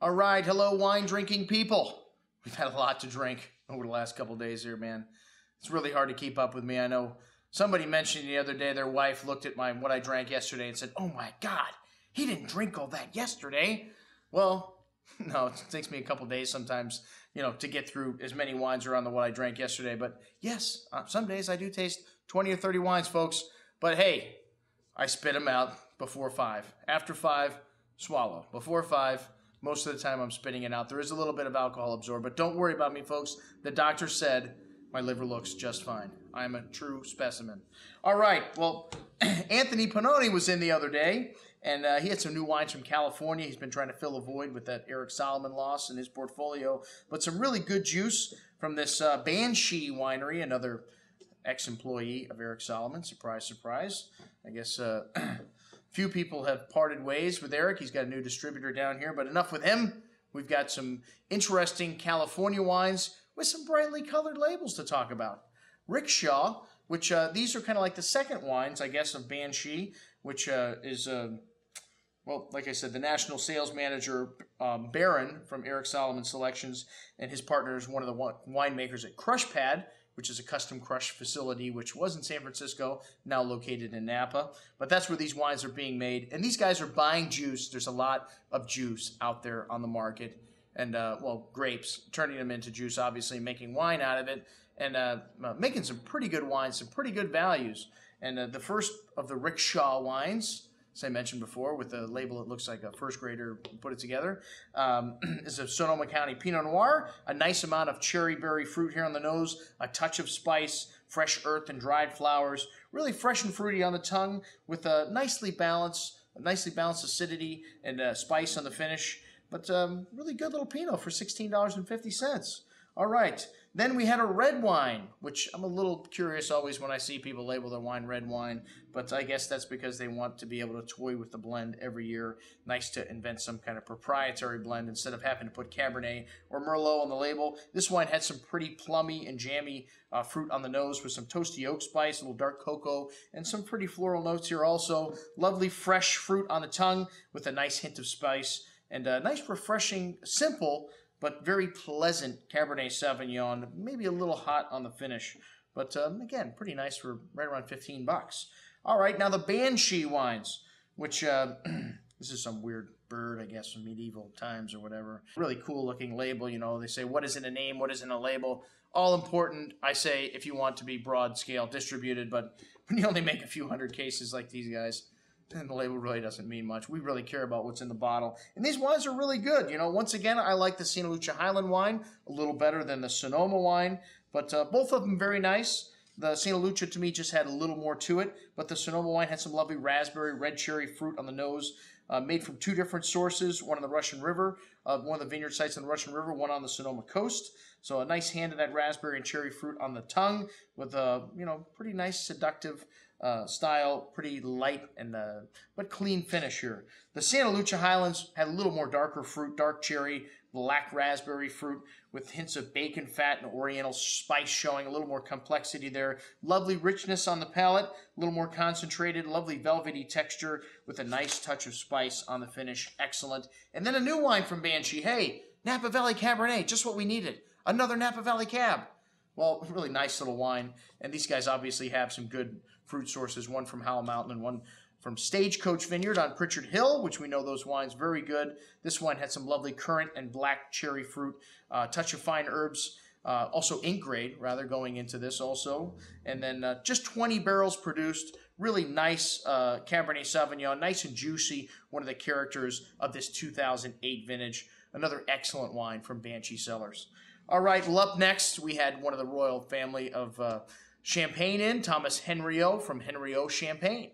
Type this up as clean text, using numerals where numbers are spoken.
All right, hello, wine-drinking people. We've had a lot to drink over the last couple days here, man. It's really hard to keep up with me. I know somebody mentioned the other day their wife looked at what I drank yesterday and said, "Oh my God, he didn't drink all that yesterday." Well, no, it takes me a couple days sometimes, to get through as many wines around what I drank yesterday. But yes, some days I do taste 20 or 30 wines, folks. But hey, I spit them out before 5. After 5, swallow. Before 5, most of the time I'm spitting it out. There is a little bit of alcohol absorbed, but don't worry about me, folks. The doctor said my liver looks just fine. I'm a true specimen. All right, well, Anthony Panoni was in the other day, and he had some new wines from California. He's been trying to fill a void with that Eric Solomon loss in his portfolio, but some really good juice from this Banshee winery, another ex-employee of Eric Solomon. Surprise, surprise. I guess few people have parted ways with Eric. He's got a new distributor down here, but enough with him. We've got some interesting California wines with some brightly colored labels to talk about. Rickshaw, which these are kind of like the second wines, I guess, of Banshee, which is, well, like I said, the national sales manager, Baron from Eric Solomon Selections, and his partner is one of the winemakers at Crush Pad, which is a custom crush facility, which was in San Francisco, now located in Napa. But that's where these wines are being made. And these guys are buying juice. There's a lot of juice out there on the market. And, well, grapes, turning them into juice, obviously, making wine out of it, and making some pretty good wines, some pretty good values. And the first of the Rickshaw wines, as I mentioned before, with a label that looks like a first grader put it together, is a Sonoma County Pinot Noir. A nice amount of cherry berry fruit here on the nose, a touch of spice, fresh earth and dried flowers. Really fresh and fruity on the tongue with a nicely balanced acidity and spice on the finish. But really good little Pinot for $16.50. All right. Then we had a red wine, which I'm a little curious always when I see people label their wine red wine, but I guess that's because they want to be able to toy with the blend every year. Nice to invent some kind of proprietary blend instead of having to put Cabernet or Merlot on the label. This wine had some pretty plummy and jammy fruit on the nose with some toasty oak spice, a little dark cocoa, and some pretty floral notes here also. Lovely fresh fruit on the tongue with a nice hint of spice and a nice refreshing, simple, but very pleasant Cabernet Sauvignon, maybe a little hot on the finish. But again, pretty nice for right around 15 bucks. All right, now the Banshee wines, which this is some weird bird, I guess, from medieval times or whatever. Really cool looking label, they say, what is in a name, what is in a label? All important, I say, if you want to be broad scale distributed, but when you only make a few hundred cases like these guys, and the label really doesn't mean much. We really care about what's in the bottle. And these wines are really good. Once again, I like the Santa Lucia Highland wine a little better than the Sonoma wine, but both of them very nice. The Santa Lucia, to me, just had a little more to it, but the Sonoma wine had some lovely raspberry, red cherry fruit on the nose, made from 2 different sources, one on the Russian River, one of the vineyard sites on the Russian River, one on the Sonoma coast. So a nice hand of that raspberry and cherry fruit on the tongue with a, pretty nice seductive style, pretty light and but clean finish here. The Santa Lucia Highlands had a little more darker fruit, dark cherry, black raspberry fruit with hints of bacon fat and oriental spice showing, a little more complexity there. Lovely richness on the palate, a little more concentrated, lovely velvety texture with a nice touch of spice on the finish. Excellent. And then a new wine from Banshee. Hey, Napa Valley Cabernet, just what we needed. Another Napa Valley Cab. Well, really nice little wine. And these guys obviously have some good fruit sources, one from Howell Mountain and one from Stagecoach Vineyard on Pritchard Hill, which we know those wines very good. This wine had some lovely currant and black cherry fruit, touch of fine herbs, also ink grade, rather, going into this also. And then just 20 barrels produced, really nice Cabernet Sauvignon, nice and juicy, one of the characters of this 2008 vintage. Another excellent wine from Banshee Cellars. All right, well, up next, we had one of the royal family of Champagne Thomas Henriot from Henriot Champagne.